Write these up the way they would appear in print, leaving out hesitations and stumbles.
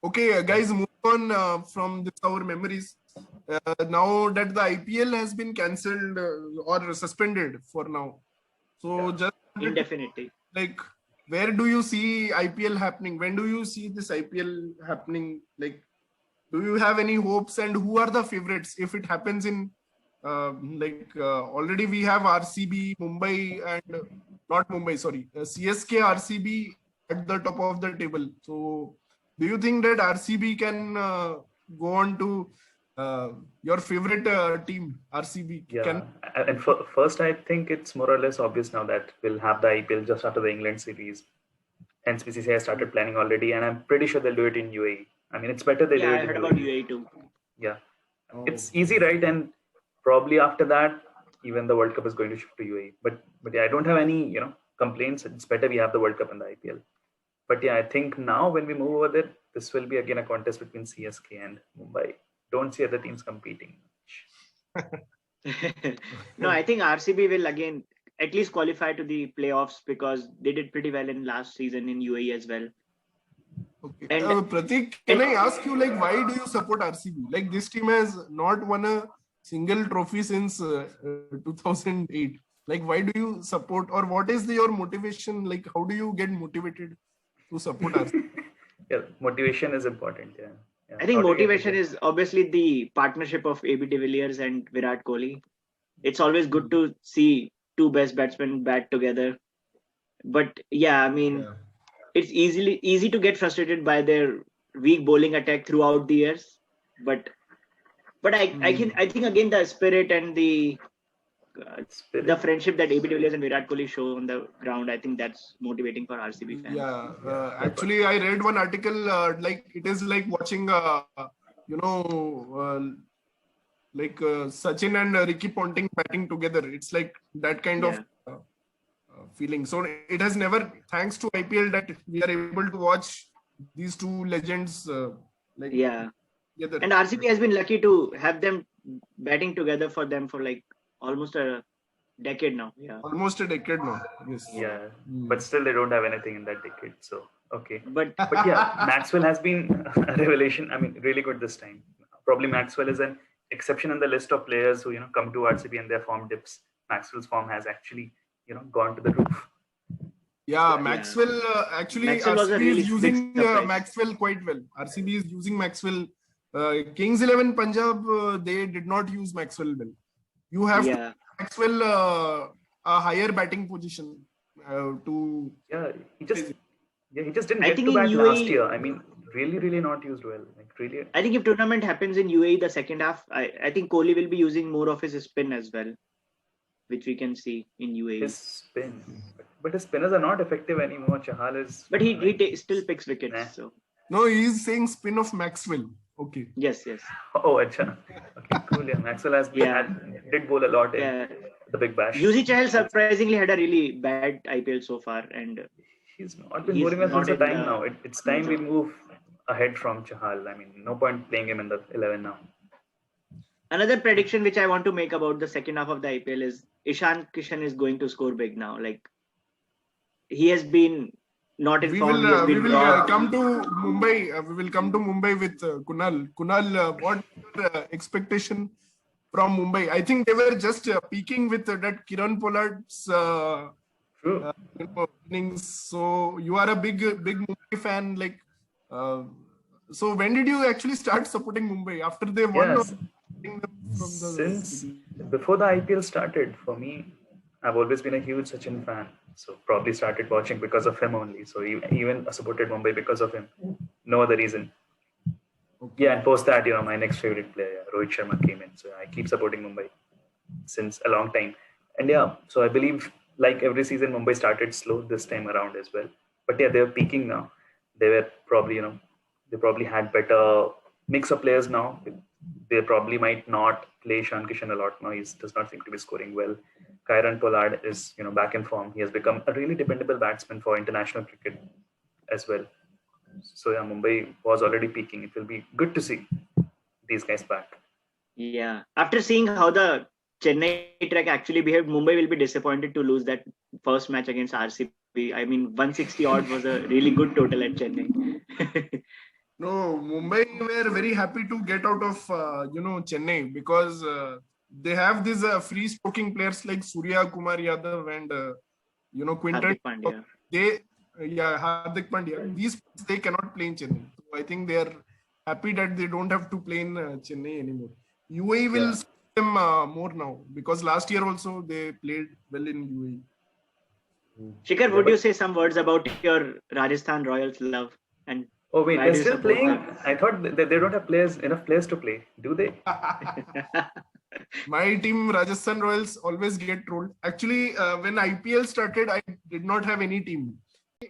Okay, guys, move on from this our memories. Now that the IPL has been cancelled or suspended for now, so just wanted to, Indefinitely. like, where do you see IPL happening? When do you see this IPL happening? Like, do you have any hopes? And who are the favorites if it happens in already we have RCB, Mumbai, and not Mumbai, sorry, CSK, RCB at the top of the table. So, do you think that RCB can go on to your favorite team, RCB? Yeah, and first, I think it's more or less obvious now that we'll have the IPL just after the England series. Hence, BCCI started planning already, and I'm pretty sure they'll do it in UAE. I mean, it's better they do Yeah, it I in heard UAE. about UAE too. Yeah, it's easy, right? And probably after that, even the World Cup is going to shift to UAE. But yeah, I don't have any complaints. It's better we have the World Cup and the IPL. But yeah, I think now when we move over there, this will be again a contest between CSK and Mumbai. Don't see other teams competing. No, I think RCB will again at least qualify to the playoffs because they did pretty well in last season in UAE as well. Okay. And Pratik, can I ask you, like, why do you support RCB? Like, this team has not won a single trophy since 2008. Like, why do you support, or what is your motivation? Like, how do you get motivated to support RCB? Yeah, motivation is important. Yeah. I think motivation is obviously the partnership of AB de Villiers and Virat Kohli. It's always good to see two best batsmen bat together. But yeah, I mean, it's easy to get frustrated by their weak bowling attack throughout the years. But I think again the spirit and the friendship that AB de Villiers and Virat Kohli show on the ground, I think that's motivating for RCB fans. Actually, I read one article, like it is like watching, Sachin and Ricky Ponting batting together. It's like that kind of feeling. So it has never, thanks to IPL, that we are able to watch these two legends together. And RCB has been lucky to have them batting together for them for like almost a decade now. Yeah. Almost a decade now. Yes. Yeah. But still they don't have anything in that decade. So okay. But yeah, Maxwell has been a revelation. I mean, really good this time. Probably Maxwell is an exception in the list of players who come to RCB and their form dips. Maxwell's form has actually gone to the roof. Yeah, Maxwell actually Maxwell RCB is using Maxwell quite well. RCB is using Maxwell. Kings 11 Punjab, they did not use Maxwell well. You have to Maxwell a higher batting position to. Yeah, he just didn't get to bat last year. I mean, really not used well. Like really. I think if tournament happens in UAE the second half, I think Kohli will be using more of his spin as well, which we can see in UAE. His spin, but his spinners are not effective anymore. Chahal is. But he still picks wickets. Nah. So. No, he's saying spin of Maxwell. Okay. Yes. Oh, acha. Okay, cool. Yeah, Maxwell has did bowl a lot in the Big Bash. Yuzi Chahal surprisingly had a really bad IPL so far, and he's not been bowling well since the time now. It's time we move ahead from Chahal. I mean, no point playing him in the 11 now. Another prediction which I want to make about the second half of the IPL is Ishan Kishan is going to score big now. Like he has been not in form. We will come to Mumbai. We will come to Mumbai with Kunal. Kunal, what expectation from Mumbai? I think they were just peaking with that Kiran Pollard's innings. So you are a big Mumbai fan. Like, so when did you actually start supporting Mumbai? After they won? Yes. Since before the IPL started, for me, I've always been a huge Sachin fan. So probably started watching because of him only. So even supported Mumbai because of him. No other reason. Okay. Yeah, and post that, my next favorite player, Rohit Sharma, came in. So I keep supporting Mumbai since a long time. And yeah, so I believe like every season, Mumbai started slow this time around as well. But yeah, they're peaking now. They were probably, they probably had better mix of players now. They probably might not play Ishan Kishan a lot now. He does not seem to be scoring well. Kiran Pollard is, back in form. He has become a really dependable batsman for international cricket as well. So yeah, Mumbai was already peaking. It will be good to see these guys back. Yeah. After seeing how the Chennai track actually behaved, Mumbai will be disappointed to lose that first match against RCB. I mean, 160 odd was a really good total at Chennai. No, Mumbai were very happy to get out of Chennai because they have these free stroking players like Surya Kumar Yadav and Quinton. Hardik Pandya. Hardik Pandya. These players, they cannot play in Chennai. So I think they are happy that they don't have to play in Chennai anymore. UAE will suit them more now because last year also they played well in UAE. Shikhar, would you say some words about your Rajasthan Royals love? And oh wait, why they're do you still support playing? them? I thought they don't have enough players to play. Do they? My team Rajasthan Royals always get trolled. Actually, when IPL started, I did not have any team.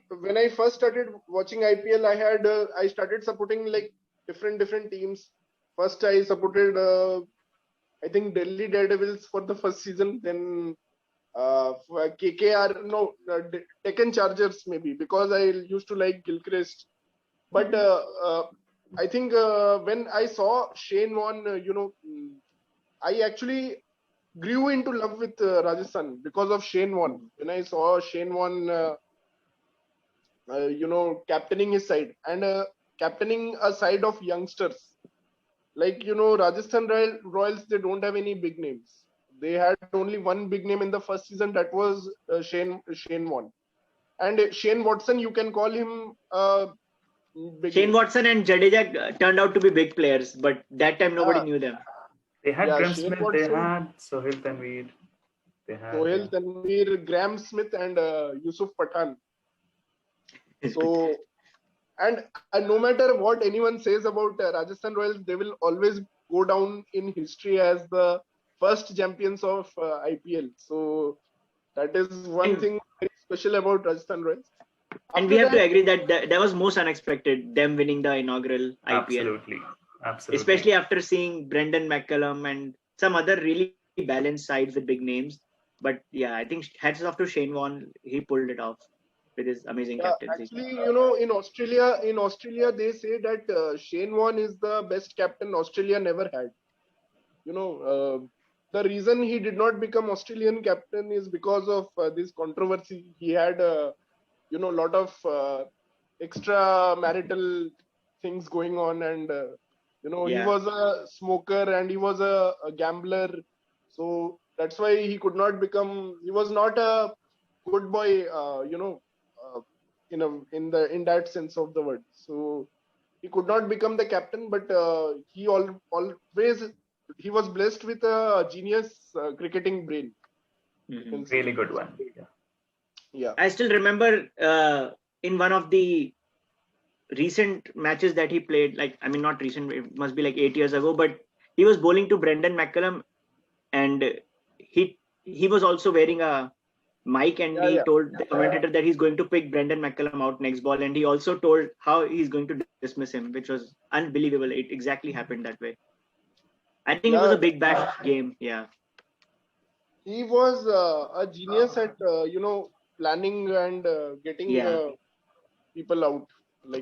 When I first started watching IPL, I started supporting like different teams. First, I supported I think Delhi Daredevils for the first season. Then for KKR, no, Deccan Chargers maybe because I used to like Gilchrist. But I think when I saw Shane Warne, I actually grew into love with Rajasthan because of Shane Warne. When I saw Shane Warne, captaining his side and captaining a side of youngsters. Like, Rajasthan Royals, they don't have any big names. They had only one big name in the first season. That was Shane Warne. And Shane Watson, you can call him Shane Watson and Jadeja turned out to be big players, but that time nobody knew them. They had Graham Shane Smith, Watson, they had Sohail Tanveer. Sohail Tanveer, Graham Smith, and Yusuf Pathan. So, and no matter what anyone says about Rajasthan Royals, they will always go down in history as the first champions of IPL. So, that is one thing very special about Rajasthan Royals. And we have to agree that that was most unexpected, them winning the inaugural IPL. Absolutely. Especially after seeing Brendan McCullum and some other really balanced sides with big names. But yeah, I think hats off to Shane Warne. He pulled it off with his amazing captaincy. Actually, in Australia, they say that Shane Warne is the best captain Australia never had. The reason he did not become Australian captain is because of this controversy. He had a lot of extramarital things going on, and he was a smoker and he was a gambler. So that's why he could not become. He was not a good boy, in that sense of the word. So he could not become the captain, but he always he was blessed with a genius cricketing brain. Really good one. Yeah. I still remember in one of the recent matches that he played, not recent, it must be like 8 years ago, but he was bowling to Brendan McCullum, and he was also wearing a mic, and he told the commentator that he's going to pick Brendan McCullum out next ball, and he also told how he's going to dismiss him, which was unbelievable. It exactly happened that way. I think it was a big bash game. Yeah. He was a genius at planning and getting people out.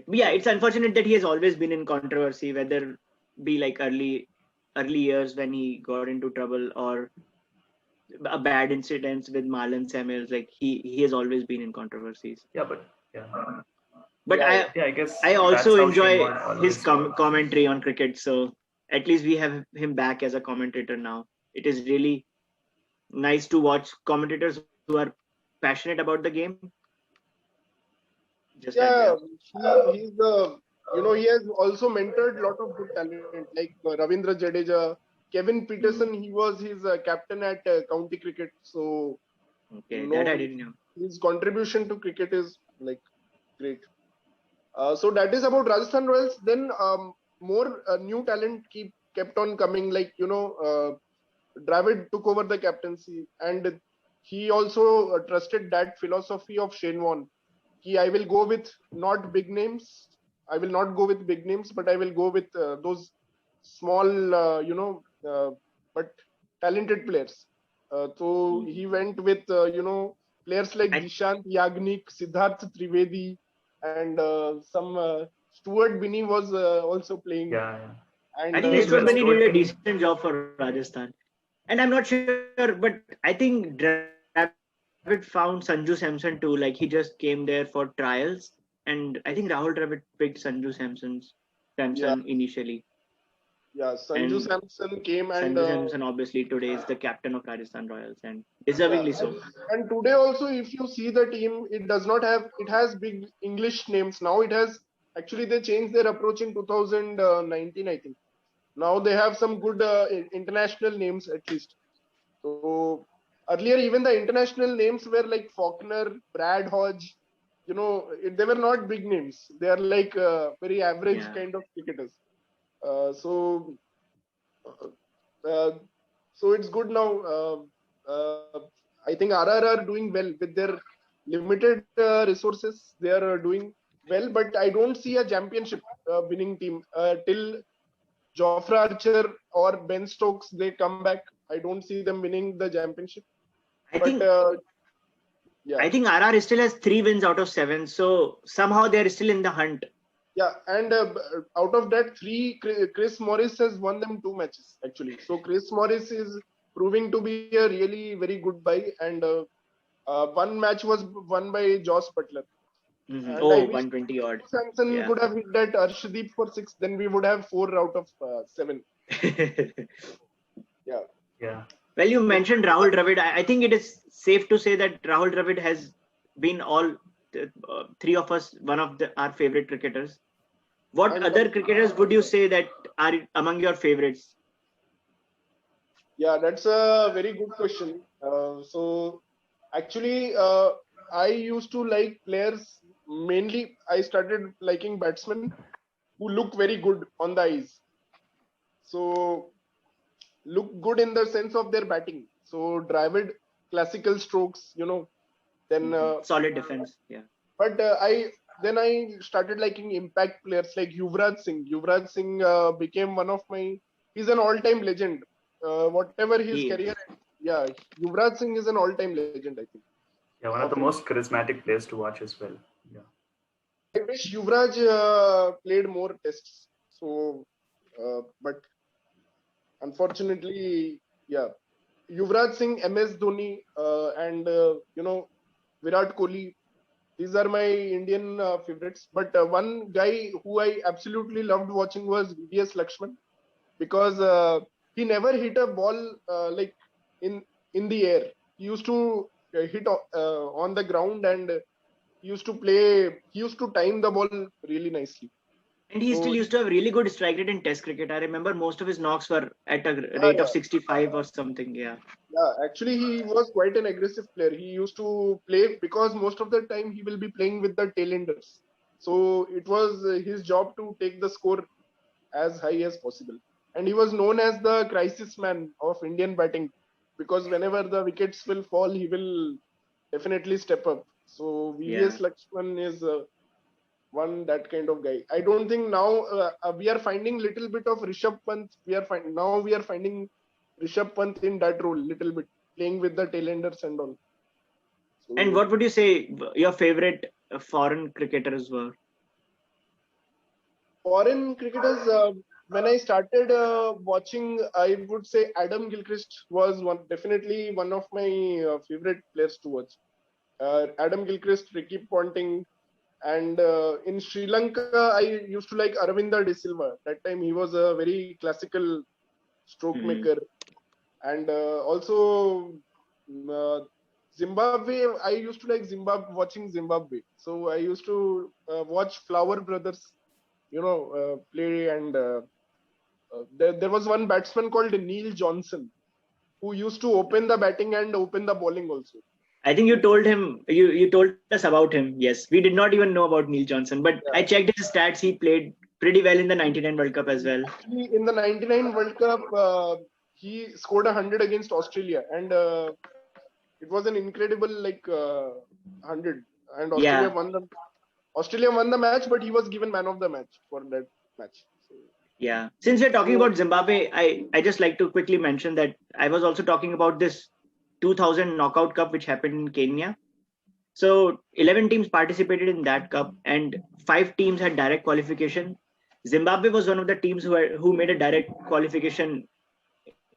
It's unfortunate that he has always been in controversy, whether be like early years when he got into trouble or a bad incidents with Marlon Samuels. Like he has always been in controversies. But I guess I also enjoy his commentary on cricket. So at least we have him back as a commentator now. It is really nice to watch commentators who are passionate about the game. He's the he has also mentored a lot of good talent like Ravindra Jadeja, Kevin Peterson. He was his captain at county cricket. So that I didn't know. His contribution to cricket is like great. So that is about Rajasthan Royals. Then more new talent kept on coming. Like Dravid took over the captaincy, and he also trusted that philosophy of Shane Warne. I will go with not big names. I will not go with big names, but I will go with those small, but talented players. So he went with players like Dishant Yagnik, Siddharth Trivedi, and some Stuart Binney was also playing. And I think Stuart Binney did a decent job for Rajasthan. And I'm not sure, but I think Dravid found Sanju Samson too. Like he just came there for trials, and I think Rahul Dravid picked Sanju Samson's Samson initially. Yeah, Sanju Samson came and Sanju Samson obviously today is the captain of Rajasthan Royals and yeah, deservingly so. and today also, if you see the team, it does not have. It has big English names now. It has actually they changed their approach in 2019, I think. Now they have some good international names at least. So earlier, even the international names were like Faulkner, Brad Hodge. They were not big names. They are like very average kind of cricketers. So uh, so it's good now. I think RR are doing well with their limited resources. They are doing well, but I don't see a championship winning team till Jofra Archer or Ben Stokes they come back. I don't see them winning the championship. But I think RR still has 3 wins out of 7, so somehow they're still in the hunt. Yeah, and out of that 3, Chris Morris has won them 2 matches actually. So Chris Morris is proving to be a really very good buy, and one match was won by Josh Butler. Mm-hmm. And I wish 120 odd. Samson could have hit that Arshdeep for 6, then we would have 4 out of 7. Yeah. Well, you mentioned Rahul Dravid. I think it is safe to say that Rahul Dravid has been all 3 of us one of our favorite cricketers. What And other cricketers would you say that are among your favorites? Yeah, that's a very good question. So actually, I used to like players mainly. I started liking batsmen who look very good on the eyes. So look good in the sense of their batting. So Dravid, classical strokes, then Solid defense. Yeah. but I started liking impact players like Yuvraj Singh. Yuvraj Singh became one of my. He's an all-time legend. Whatever his career, yeah, Yuvraj Singh is an all-time legend, I think. Yeah, one of the most charismatic players to watch as well. Yeah. I wish Yuvraj played more tests. So, but unfortunately, yeah, Yuvraj Singh, MS Dhoni, and Virat Kohli. These are my Indian favorites. But one guy who I absolutely loved watching was VVS Lakshman, because he never hit a ball like in the air. He used to hit on the ground, and he used to play. He used to time the ball really nicely. And he still used to have really good strike rate in Test cricket. I remember most of his knocks were at a rate of 65 or something. Yeah. Yeah, actually, he was quite an aggressive player. He used to play because most of the time he will be playing with the tailenders. So it was his job to take the score as high as possible. And he was known as the crisis man of Indian batting, because whenever the wickets will fall, he will definitely step up. So VVS Lakshman is one that kind of guy. I don't think now we are finding little bit of Rishabh Pant. We are finding Rishabh Pant in that role little bit, playing with the tailenders and all. So, and what would you say your favorite foreign cricketers were? Foreign cricketers, when I started watching, I would say Adam Gilchrist was definitely one of my favorite players to watch. Adam Gilchrist, Ricky Ponting, and in Sri Lanka, I used to like Aravinda De Silva. That time he was a very classical stroke maker. And also Zimbabwe, I used to like watching Zimbabwe. So I used to watch Flower Brothers, play, and there was one batsman called Neil Johnson who used to open the batting and open the bowling also. I think you told us about him. Yes, we did not even know about Neil Johnson, but I checked his stats. He played pretty well in the '99 World Cup as well. In the '99 World Cup, he scored 100 against Australia, and it was an incredible 100. And Australia won the match, but he was given man of the match for that match. So, yeah. Since we're talking about Zimbabwe, I just like to quickly mention that I was also talking about this 2000 Knockout Cup, which happened in Kenya. So 11 teams participated in that cup, and 5 teams had direct qualification. Zimbabwe was one of the teams who made a direct qualification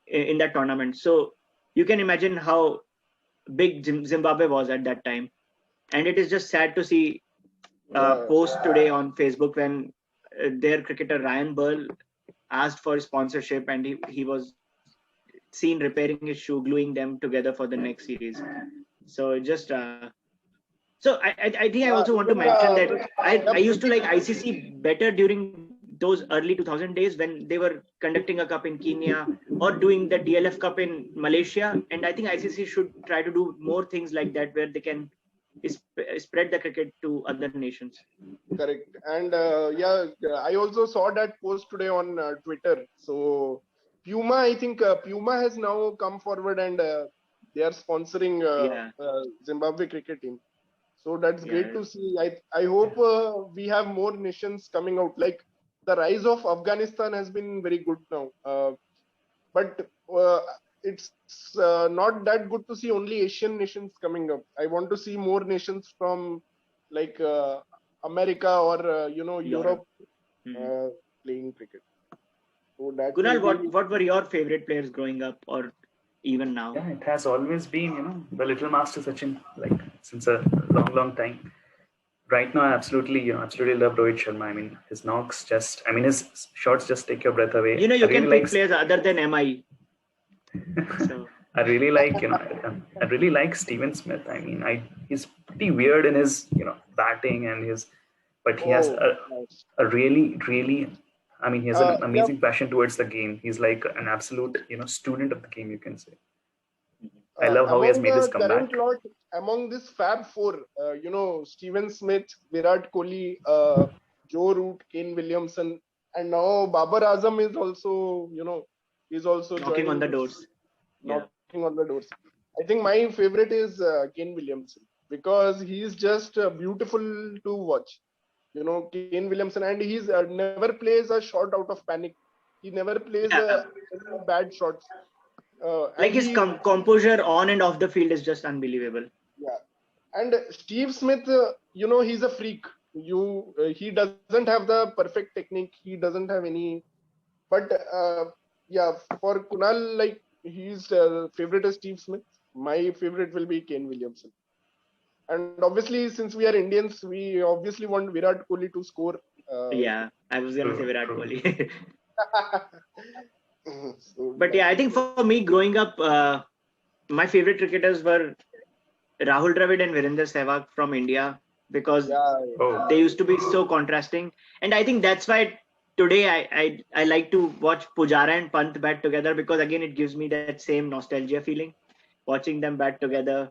in that tournament. So you can imagine how big Zimbabwe was at that time. And it is just sad to see post today on Facebook when their cricketer Ryan Burl asked for sponsorship, and he was seen repairing his shoe, gluing them together for the next series. So just so I think I also want to Even, mention that I used to Pratik, like ICC better during those early 2000 days when they were conducting a cup in Kenya or doing the DLF Cup in Malaysia. And I think ICC should try to do more things like that where they can spread the cricket to other nations. correct. And I also saw that post today on Twitter. So Puma, I think Puma has now come forward and they are sponsoring Yeah, Zimbabwe cricket team. So that's great yeah, to see. I hope we have more nations coming out. Like the rise of Afghanistan has been very good now. But it's not that good to see only Asian nations coming up. I want to see more nations from like America or Europe. Europe Hmm. playing cricket. So that will Kunal, be what were your favorite players growing up or even now? Yeah, it has always been, the little master Sachin, like since a long, long time. Right now, I absolutely love Rohit Sharma. I mean, his knocks his shots just take your breath away. I You really can like, pick players other than MI. So I really like, I really like Steven Smith. I mean, he's pretty weird in his, batting and but he has nice. a really, really, I mean, he has an Yeah, amazing passion towards the game. He's like an absolute, student of the game, you can say. I love how he has among made his the current comeback. lot, among this Fab Four, Steven Smith, Virat Kohli, Joe Root, Kane Williamson, and now Babar Azam is also, is also knocking on joining the this, doors. Yeah. knocking on the doors. I think my favorite is Kane Williamson because he's just beautiful to watch. Kane Williamson, and he's never plays a shot out of panic. He never plays Yeah. any bad shots. Like And his he composure on and off the field is just unbelievable. Yeah, and Steve Smith, he's a freak. He doesn't have the perfect technique. He doesn't have any. But yeah, for Kunal, like his favorite is Steve Smith. My favorite will be Kane Williamson. And obviously, since we are Indians, we obviously want Virat Kohli to score. Yeah, I was gonna say True, Virat true. Kohli. So But yeah, I think for me growing up, my favorite cricketers were Rahul Dravid and Virender Sehwag from India because yeah, Oh, they used to be so contrasting. And I think that's why today I like to watch Pujara and Pant bat together because again it gives me that same nostalgia feeling. Watching them bat together,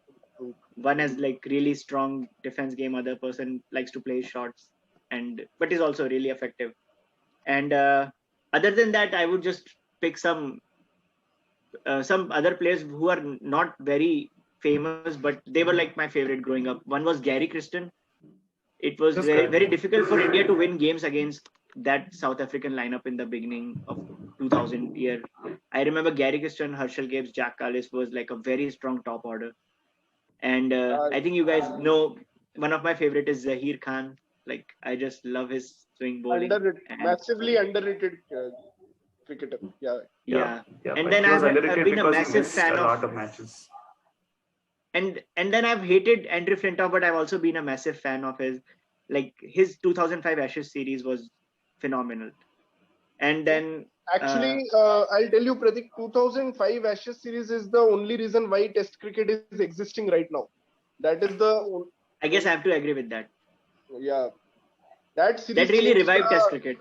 one has like really strong defense game, other person likes to play shots, and but is also really effective. And other than that, I would just pick some other players who are not very famous, but they were like my favorite growing up. One was Gary Kristen. It was that's very, good. very difficult for India to win games against that South African lineup in the beginning of 2000 year. I remember Gary Kristen, Herschel Gibbs, Jack Callis was like a very strong top order. And uh, I think you guys know one of my favorite is Zahir Khan. Like I just love his swing bowling. underrated, And massively underrated cricketer. Yeah, Yeah, yeah, yeah, and but then he was I've underrated been a because he massive missed fan a of lot of matches. and then I've hated Andrew Flintoff, but I've also been a massive fan of his. Like his 2005 Ashes series was phenomenal, and then uh, actually, I'll tell you, Pratik, 2005 Ashes series is the only reason why Test cricket is existing right now. That is the I guess I have to agree with that. yeah. That That series really revived Test cricket.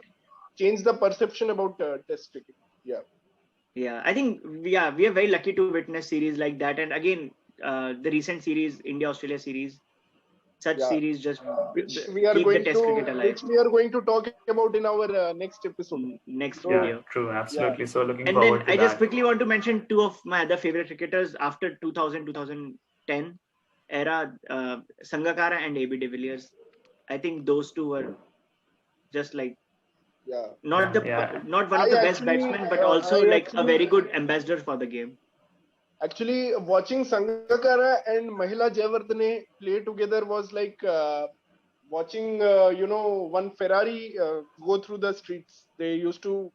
changed the perception about Test cricket. Yeah, Yeah, I think we are very lucky to witness series like that. And again, the recent series, India Australia series, such yeah. series just keep the Test cricket alive. Which we are going to talk about in our next episode. Next So Yeah, video. true, yeah, absolutely. So looking And then forward to I just that. quickly want to mention two of my other favorite cricketers after 2000 2010 era, Sangakkara and AB de Villiers. I think those two were just like yeah. Yeah, yeah. not one of the best batsmen, but also I like a actually very good ambassador for the game. Actually, watching Sangakkara and Mahila Jayawardene play together was like watching, one Ferrari go through the streets. They used to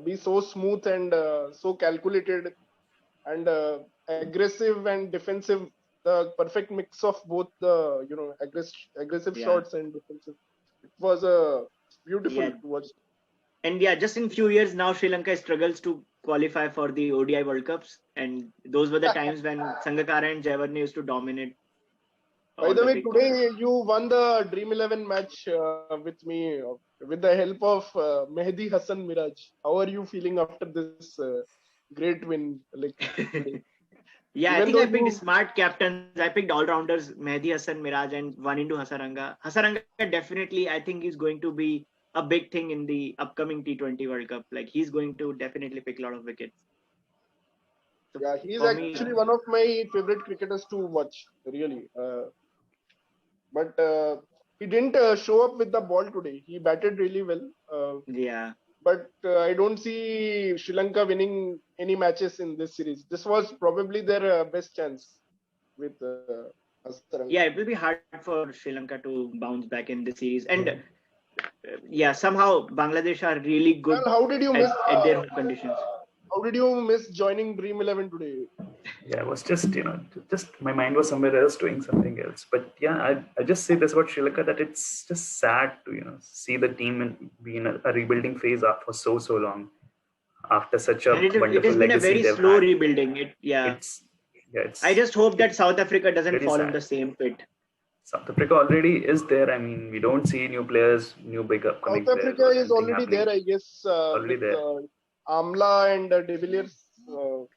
be so smooth and so calculated and aggressive and defensive. The perfect mix of both the aggressive Yeah, shots and defensive. It was a beautiful Yeah. to watch. And yeah, just in few years now, Sri Lanka struggles to qualify for the ODI World Cups, and those were the times when Sangakkara and Jayawarne used to dominate By all the the way, big today tournaments. you won the Dream 11 match with me with the help of Mehdi Hassan Miraj. How are you feeling after this great win like today? Yeah, I Even think though I picked you, smart captains. I picked all-rounders, Mehdi Hassan, Miraj, and one into Hasaranga. Hasaranga definitely, I think he's going to be a big thing in the upcoming T20 World Cup. Like he's going to definitely pick a lot of wickets. So yeah, he is for me, actually one of my favorite cricketers to watch, really. But he didn't show up with the ball today. He batted really well. yeah. But I don't see Sri Lanka winning any matches in this series. This was probably their best chance with Hasaranga. Yeah, it will be hard for Sri Lanka to bounce back in the series. And yeah, somehow Bangladesh are really good Well, how did you miss? at their home conditions. How did you miss joining Dream 11 today? Yeah, I was just my mind was somewhere else doing something else. But yeah, I just say this about Sri Lanka, that it's just sad to see the team be in a rebuilding phase for so long after such And a it wonderful has been a legacy very they've slow had. rebuilding. Yeah. It's yeah, I just hope that South Africa doesn't really fall in the sad. same pit. South Africa already is there. I mean, we don't see new players, new big upcoming South players Africa or is anything already there, happening. I guess, Already with there. Amla and De Villiers,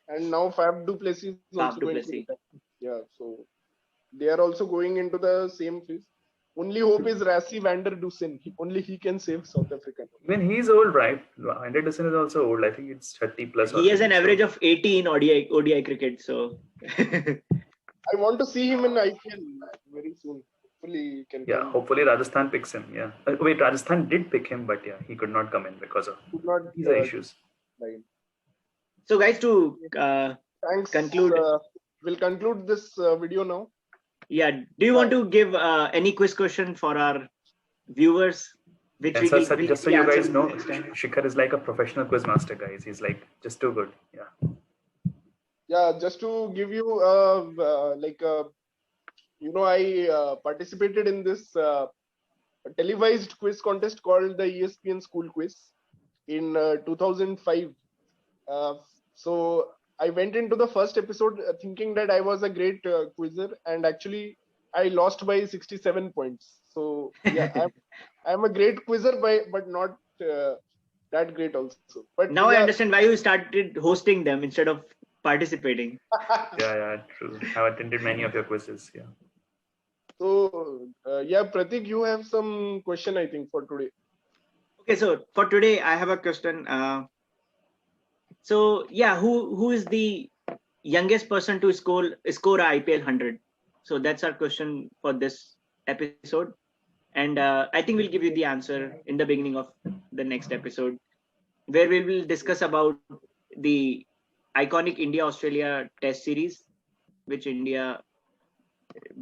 and now Fab du Plessis is also Faf du going to Plessis. retire. Yeah, so they are also going into the same phase. Only hope is Rassie van der Dusen. Only he can save South Africa. Even he's old, right? Henderson is also old. I think it's 30 plus He has already. an average of 80 in ODI cricket. So I want to see him in IPL very soon. Hopefully, he can Yeah, come. hopefully Rajasthan picks him. Yeah. Wait, Rajasthan did pick him, but yeah, he could not come in because of Could not visa issues. line. so guys, to Thanks. conclude, We'll conclude this video now. yeah, do you want to give any quiz question for our viewers, which And sir, will just so be you answered guys know, next time? Shikhar is like a professional quiz master, guys. He's like just too good. Yeah. Yeah, just to give you I participated in this televised quiz contest called the ESPN School Quiz in 2005. Uh, so I went into the first episode thinking that I was a great quizzer, and actually I lost by 67 points. So yeah, I'm a great quizzer, but not that great also. But Now I yeah, understand why you started hosting them instead of participating. Yeah, true. I've attended many of your quizzes. Yeah. So yeah, Pratik, you have some question I think for today. Okay, so for today I have a question. So yeah, who is the youngest person to score a IPL 100? So that's our question for this episode, and I think we'll give you the answer in the beginning of the next episode, where we will discuss about the iconic India-Australia Test series, which India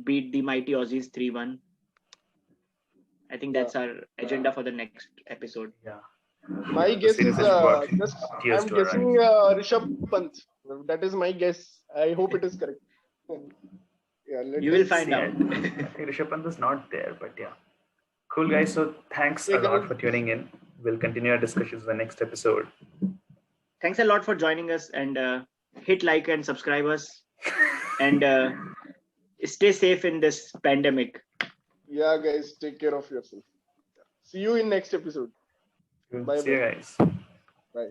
beat the mighty Aussies 3-1. I think that's our agenda for the next episode. Yeah. My The guess series is has brought just tears I'm to our guessing eyes. Rishabh Pant. That is my guess. I hope it is correct. Yeah, You will let's find see. I out. think Rishabh Pant is not there, but yeah. Cool, guys. So thanks Okay, a lot guys. for tuning in. We'll continue our discussions in the next episode. Thanks a lot for joining us, and hit like and subscribe us, and stay safe in this pandemic. Yeah, guys, take care of yourself. See you in next episode. Bye See you bye. guys. Bye.